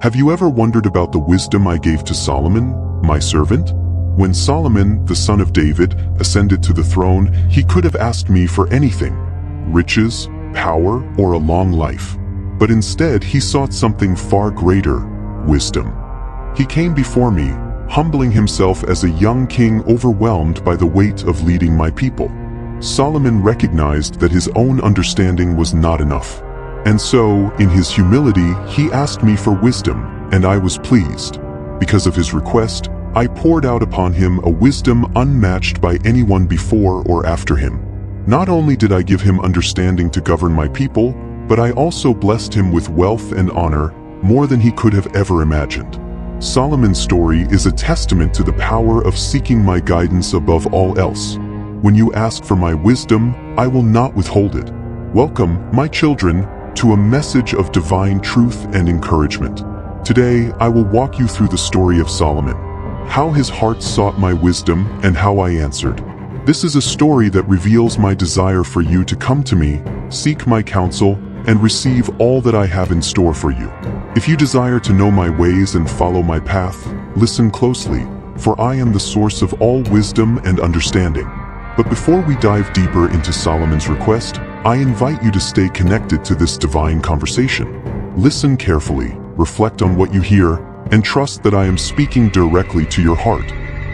Have you ever wondered about the wisdom I gave to Solomon, my servant? When Solomon, the son of David, ascended to the throne, he could have asked me for anything: riches, power, or a long life. But instead, he sought something far greater: wisdom. He came before me, humbling himself as a young king overwhelmed by the weight of leading my people. Solomon recognized that his own understanding was not enough. And so, in his humility, he asked me for wisdom, and I was pleased. Because of his request, I poured out upon him a wisdom unmatched by anyone before or after him. Not only did I give him understanding to govern my people, but I also blessed him with wealth and honor, more than he could have ever imagined. Solomon's story is a testament to the power of seeking my guidance above all else. When you ask for my wisdom, I will not withhold it. Welcome, my children, to a message of divine truth and encouragement. Today, I will walk you through the story of Solomon, how his heart sought my wisdom and how I answered. This is a story that reveals my desire for you to come to me, seek my counsel, and receive all that I have in store for you. If you desire to know my ways and follow my path, listen closely, for I am the source of all wisdom and understanding. But before we dive deeper into Solomon's request, I invite you to stay connected to this divine conversation. Listen carefully, reflect on what you hear, and trust that I am speaking directly to your heart.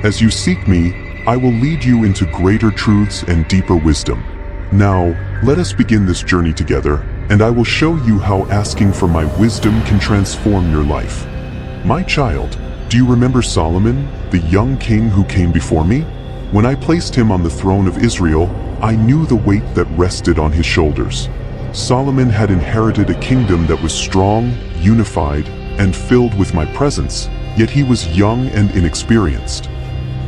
As you seek me, I will lead you into greater truths and deeper wisdom. Now, let us begin this journey together, and I will show you how asking for my wisdom can transform your life. My child, do you remember Solomon, the young king who came before me? When I placed him on the throne of Israel, I knew the weight that rested on his shoulders. Solomon had inherited a kingdom that was strong, unified, and filled with my presence, yet he was young and inexperienced.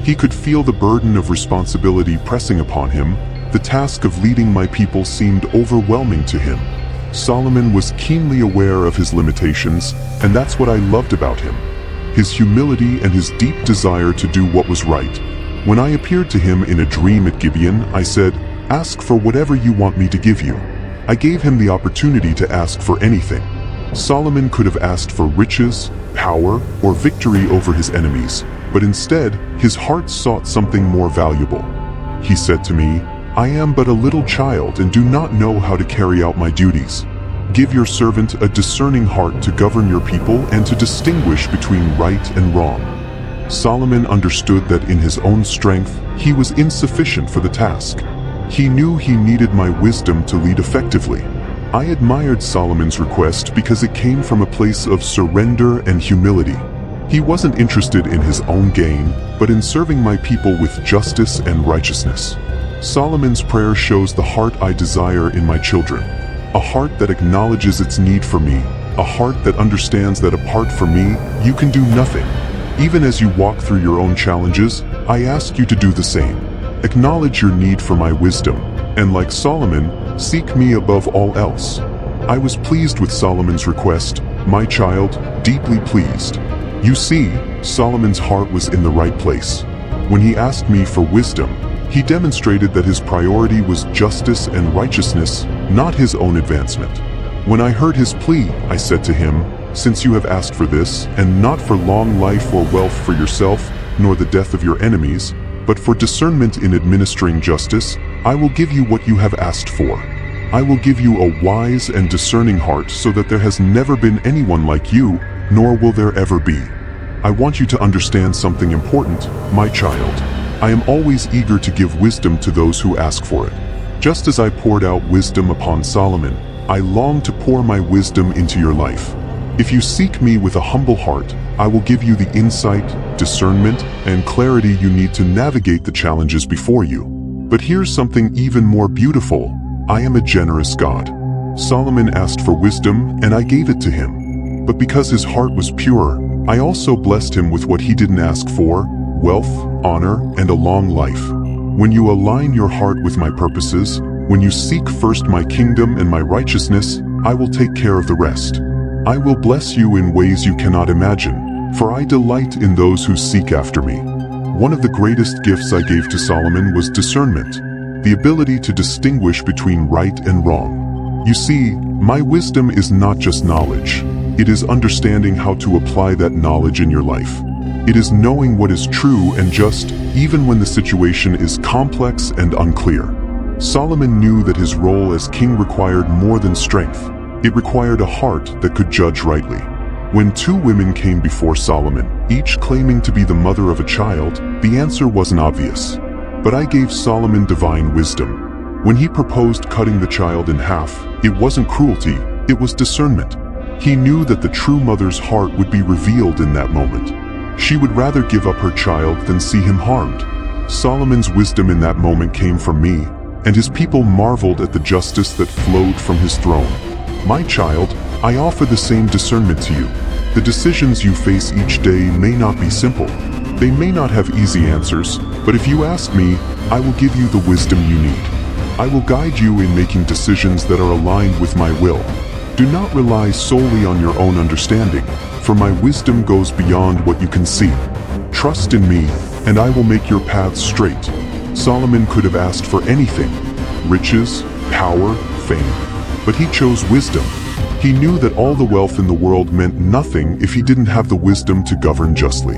He could feel the burden of responsibility pressing upon him. The task of leading my people seemed overwhelming to him. Solomon was keenly aware of his limitations, and that's what I loved about him: his humility and his deep desire to do what was right. When I appeared to him in a dream at Gibeon, I said, "Ask for whatever you want me to give you." I gave him the opportunity to ask for anything. Solomon could have asked for riches, power, or victory over his enemies, but instead, his heart sought something more valuable. He said to me, "I am but a little child and do not know how to carry out my duties. Give your servant a discerning heart to govern your people and to distinguish between right and wrong." Solomon understood that in his own strength, he was insufficient for the task. He knew he needed my wisdom to lead effectively. I admired Solomon's request because it came from a place of surrender and humility. He wasn't interested in his own gain, but in serving my people with justice and righteousness. Solomon's prayer shows the heart I desire in my children. A heart that acknowledges its need for me. A heart that understands that apart from me, you can do nothing. Even as you walk through your own challenges, I ask you to do the same. Acknowledge your need for my wisdom, and like Solomon, seek me above all else. I was pleased with Solomon's request, my child, deeply pleased. You see, Solomon's heart was in the right place. When he asked me for wisdom, he demonstrated that his priority was justice and righteousness, not his own advancement. When I heard his plea, I said to him, "Since you have asked for this, and not for long life or wealth for yourself, nor the death of your enemies, but for discernment in administering justice, I will give you what you have asked for. I will give you a wise and discerning heart so that there has never been anyone like you, nor will there ever be." I want you to understand something important, my child. I am always eager to give wisdom to those who ask for it. Just as I poured out wisdom upon Solomon, I long to pour my wisdom into your life. If you seek me with a humble heart, I will give you the insight, discernment, and clarity you need to navigate the challenges before you. But here's something even more beautiful. I am a generous God. Solomon asked for wisdom, and I gave it to him. But because his heart was pure, I also blessed him with what he didn't ask for: wealth, honor, and a long life. When you align your heart with my purposes, when you seek first my kingdom and my righteousness, I will take care of the rest. I will bless you in ways you cannot imagine, for I delight in those who seek after me. One of the greatest gifts I gave to Solomon was discernment, the ability to distinguish between right and wrong. You see, my wisdom is not just knowledge. It is understanding how to apply that knowledge in your life. It is knowing what is true and just, even when the situation is complex and unclear. Solomon knew that his role as king required more than strength. It required a heart that could judge rightly. When two women came before Solomon, each claiming to be the mother of a child, the answer wasn't obvious. But I gave Solomon divine wisdom. When he proposed cutting the child in half, it wasn't cruelty, it was discernment. He knew that the true mother's heart would be revealed in that moment. She would rather give up her child than see him harmed. Solomon's wisdom in that moment came from me, and his people marveled at the justice that flowed from his throne. My child, I offer the same discernment to you. The decisions you face each day may not be simple. They may not have easy answers, but if you ask me, I will give you the wisdom you need. I will guide you in making decisions that are aligned with my will. Do not rely solely on your own understanding, for my wisdom goes beyond what you can see. Trust in me, and I will make your paths straight. Solomon could have asked for anything: riches, power, fame. But he chose wisdom. He knew that all the wealth in the world meant nothing if he didn't have the wisdom to govern justly.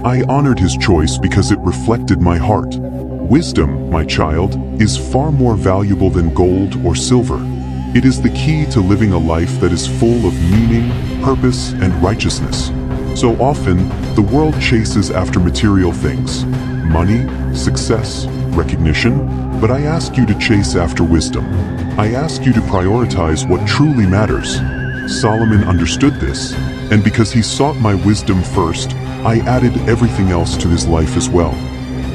I honored his choice because it reflected my heart. Wisdom, my child, is far more valuable than gold or silver. It is the key to living a life that is full of meaning, purpose, and righteousness. So often, the world chases after material things: money, success, recognition. But I ask you to chase after wisdom. I ask you to prioritize what truly matters. Solomon understood this, and because he sought my wisdom first, I added everything else to his life as well.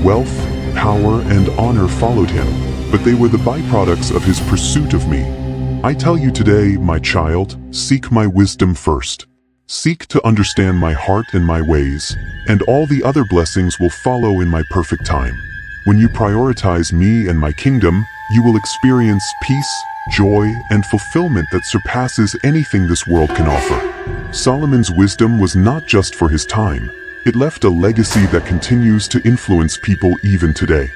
Wealth, power, and honor followed him, but they were the byproducts of his pursuit of me. I tell you today, my child, seek my wisdom first. Seek to understand my heart and my ways, and all the other blessings will follow in my perfect time. When you prioritize me and my kingdom, you will experience peace, joy, and fulfillment that surpasses anything this world can offer. Solomon's wisdom was not just for his time. It left a legacy that continues to influence people even today.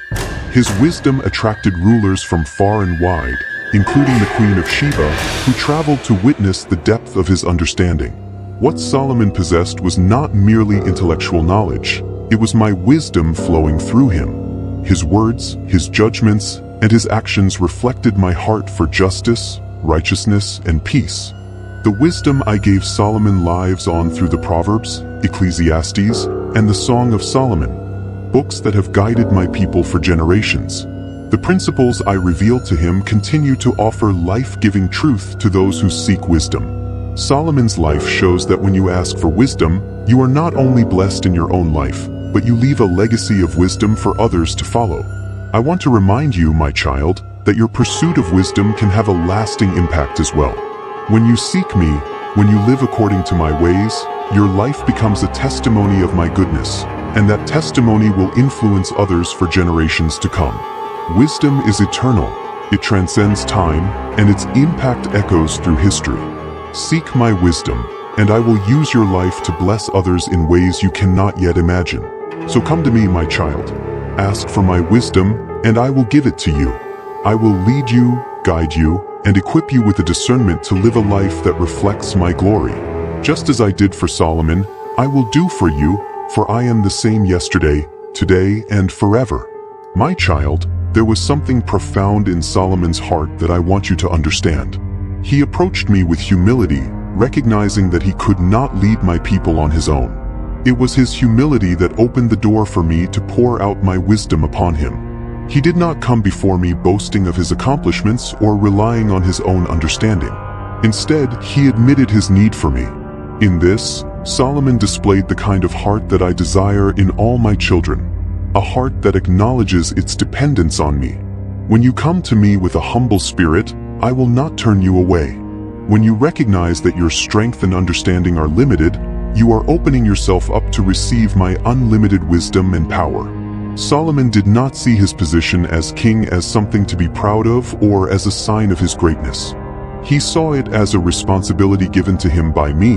His wisdom attracted rulers from far and wide, including the Queen of Sheba, who traveled to witness the depth of his understanding. What Solomon possessed was not merely intellectual knowledge. It was my wisdom flowing through him. His words, his judgments, and his actions reflected my heart for justice, righteousness, and peace. The wisdom I gave Solomon lives on through the Proverbs, Ecclesiastes, and the Song of Solomon, books that have guided my people for generations. The principles I revealed to him continue to offer life-giving truth to those who seek wisdom. Solomon's life shows that when you ask for wisdom, you are not only blessed in your own life, but you leave a legacy of wisdom for others to follow. I want to remind you, my child, that your pursuit of wisdom can have a lasting impact as well. When you seek me, when you live according to my ways, your life becomes a testimony of my goodness, and that testimony will influence others for generations to come. Wisdom is eternal, it transcends time, and its impact echoes through history. Seek my wisdom, and I will use your life to bless others in ways you cannot yet imagine. So come to me, my child. Ask for my wisdom, and I will give it to you. I will lead you, guide you, and equip you with the discernment to live a life that reflects my glory. Just as I did for Solomon, I will do for you, for I am the same yesterday, today, and forever. My child, there was something profound in Solomon's heart that I want you to understand. He approached me with humility, recognizing that he could not lead my people on his own. It was his humility that opened the door for me to pour out my wisdom upon him. He did not come before me boasting of his accomplishments or relying on his own understanding. Instead, he admitted his need for me. In this, Solomon displayed the kind of heart that I desire in all my children, a heart that acknowledges its dependence on me. When you come to me with a humble spirit, I will not turn you away. When you recognize that your strength and understanding are limited, you are opening yourself up to receive my unlimited wisdom and power. Solomon did not see his position as king as something to be proud of or as a sign of his greatness. He saw it as a responsibility given to him by me,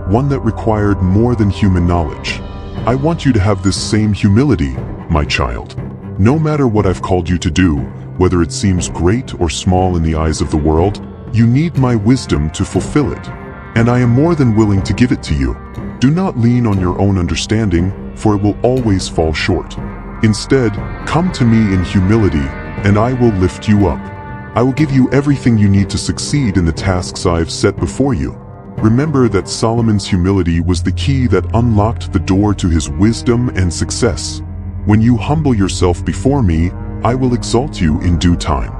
one that required more than human knowledge. I want you to have this same humility, my child. No matter what I've called you to do, whether it seems great or small in the eyes of the world, you need my wisdom to fulfill it. and I am more than willing to give it to you. Do not lean on your own understanding, for it will always fall short. Instead, come to me in humility, and I will lift you up. I will give you everything you need to succeed in the tasks I have set before you. Remember that Solomon's humility was the key that unlocked the door to his wisdom and success. When you humble yourself before me, I will exalt you in due time.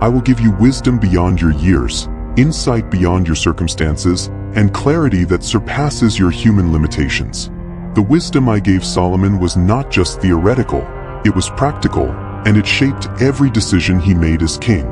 I will give you wisdom beyond your years, insight beyond your circumstances, and clarity that surpasses your human limitations. The wisdom I gave Solomon was not just theoretical, it was practical, and it shaped every decision he made as king.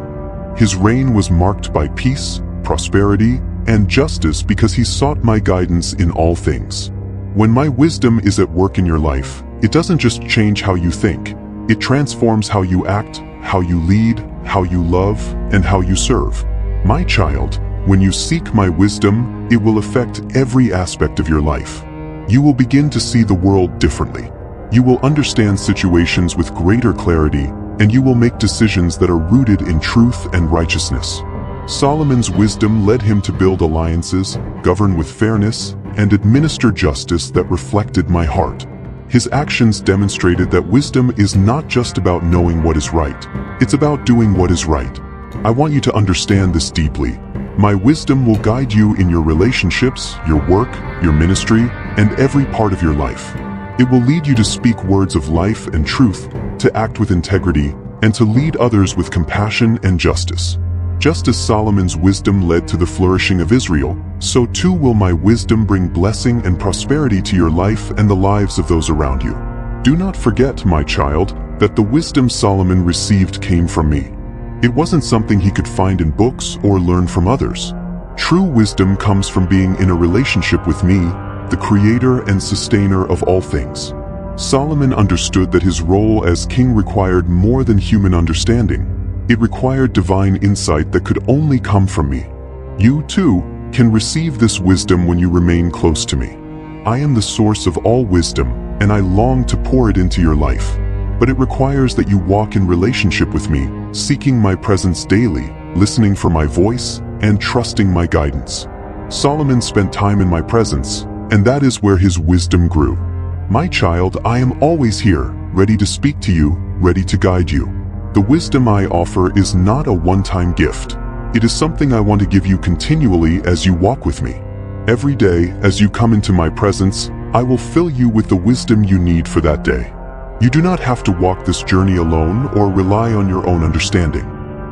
His reign was marked by peace, prosperity, and justice because he sought my guidance in all things. When my wisdom is at work in your life, it doesn't just change how you think. It transforms how you act, how you lead, how you love, and how you serve. My child, when you seek my wisdom, it will affect every aspect of your life. You will begin to see the world differently. You will understand situations with greater clarity, and you will make decisions that are rooted in truth and righteousness. Solomon's wisdom led him to build alliances, govern with fairness, and administer justice that reflected my heart. His actions demonstrated that wisdom is not just about knowing what is right, it's about doing what is right. I want you to understand this deeply. My wisdom will guide you in your relationships, your work, your ministry, and every part of your life. It will lead you to speak words of life and truth, to act with integrity, and to lead others with compassion and justice. Just as Solomon's wisdom led to the flourishing of Israel, so too will my wisdom bring blessing and prosperity to your life and the lives of those around you. Do not forget, my child, that the wisdom Solomon received came from me. It wasn't something he could find in books or learn from others. True wisdom comes from being in a relationship with me, the creator and sustainer of all things. Solomon understood that his role as king required more than human understanding. It required divine insight that could only come from me. You, too, can receive this wisdom when you remain close to me. I am the source of all wisdom, and I long to pour it into your life. But it requires that you walk in relationship with me, seeking my presence daily, listening for my voice, and trusting my guidance. Solomon spent time in my presence, and that is where his wisdom grew. My child, I am always here, ready to speak to you, ready to guide you. The wisdom I offer is not a one-time gift. It is something I want to give you continually as you walk with me. Every day, as you come into my presence, I will fill you with the wisdom you need for that day. You do not have to walk this journey alone or rely on your own understanding.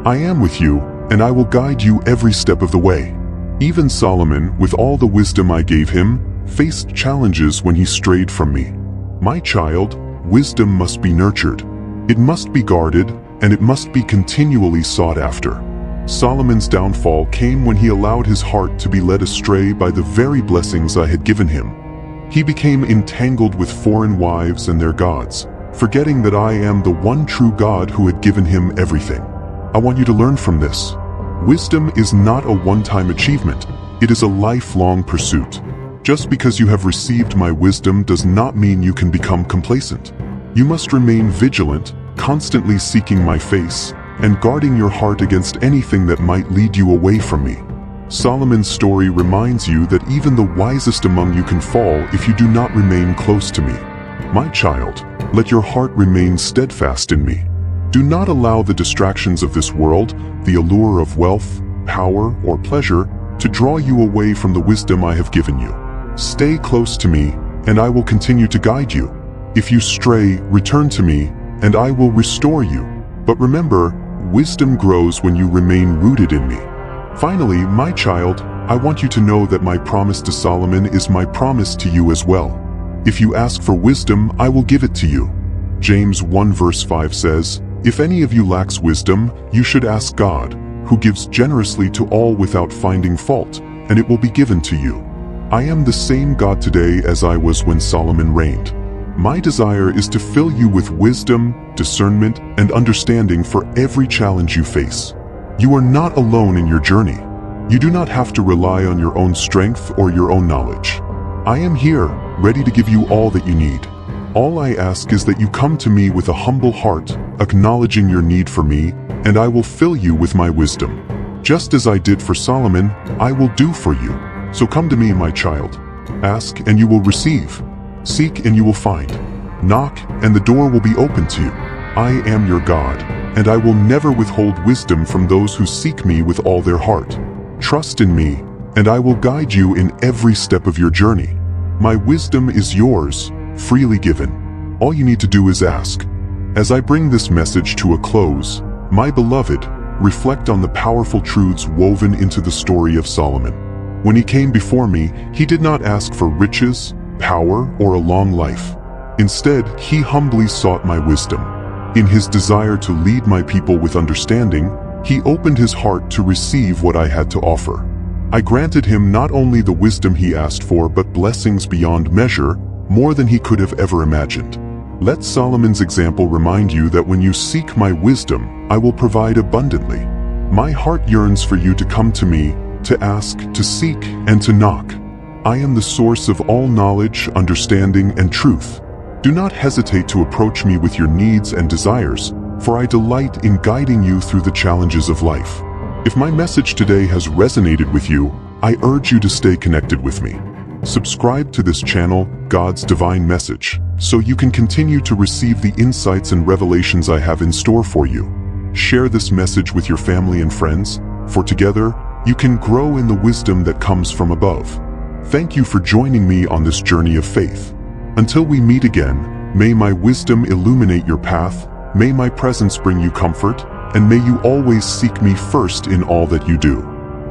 I am with you, and I will guide you every step of the way. Even Solomon, with all the wisdom I gave him, faced challenges when he strayed from me. My child, wisdom must be nurtured. It must be guarded, and it must be continually sought after. Solomon's downfall came when he allowed his heart to be led astray by the very blessings I had given him. He became entangled with foreign wives and their gods, forgetting that I am the one true God who had given him everything. I want you to learn from this. Wisdom is not a one-time achievement. It is a lifelong pursuit. Just because you have received my wisdom does not mean you can become complacent. You must remain vigilant, constantly seeking my face, and guarding your heart against anything that might lead you away from me. Solomon's story reminds you that even the wisest among you can fall if you do not remain close to me. My child, let your heart remain steadfast in me. Do not allow the distractions of this world, the allure of wealth, power, or pleasure, to draw you away from the wisdom I have given you. Stay close to me, and I will continue to guide you. If you stray, return to me, and I will restore you. But remember, wisdom grows when you remain rooted in me. Finally, my child, I want you to know that my promise to Solomon is my promise to you as well. If you ask for wisdom, I will give it to you. James 1 verse 5 says, "If any of you lacks wisdom, you should ask God, who gives generously to all without finding fault, and it will be given to you." I am the same God today as I was when Solomon reigned. My desire is to fill you with wisdom, discernment, and understanding for every challenge you face. You are not alone in your journey. You do not have to rely on your own strength or your own knowledge. I am here, ready to give you all that you need. All I ask is that you come to me with a humble heart, acknowledging your need for me, and I will fill you with my wisdom. Just as I did for Solomon, I will do for you. So come to me, my child. Ask and you will receive. Seek and you will find. Knock and the door will be open to you. I am your God, and I will never withhold wisdom from those who seek me with all their heart. Trust in me, and I will guide you in every step of your journey. My wisdom is yours, freely given. All you need to do is ask. As I bring this message to a close, my beloved, reflect on the powerful truths woven into the story of Solomon. When he came before me, he did not ask for riches, power, or a long life. Instead, he humbly sought my wisdom. In his desire to lead my people with understanding, he opened his heart to receive what I had to offer. I granted him not only the wisdom he asked for, but blessings beyond measure, more than he could have ever imagined. Let Solomon's example remind you that when you seek my wisdom, I will provide abundantly. My heart yearns for you to come to me, to ask, to seek, and to knock. I am the source of all knowledge, understanding, and truth. Do not hesitate to approach me with your needs and desires, for I delight in guiding you through the challenges of life. If my message today has resonated with you, I urge you to stay connected with me. Subscribe to this channel, God's Divine Message, so you can continue to receive the insights and revelations I have in store for you. Share this message with your family and friends, for together, you can grow in the wisdom that comes from above. Thank you for joining me on this journey of faith. Until we meet again, may my wisdom illuminate your path, may my presence bring you comfort, and may you always seek me first in all that you do.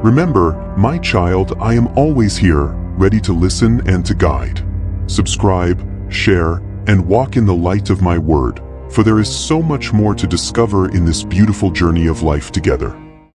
Remember, my child, I am always here, ready to listen and to guide. Subscribe, share, and walk in the light of my word, for there is so much more to discover in this beautiful journey of life together.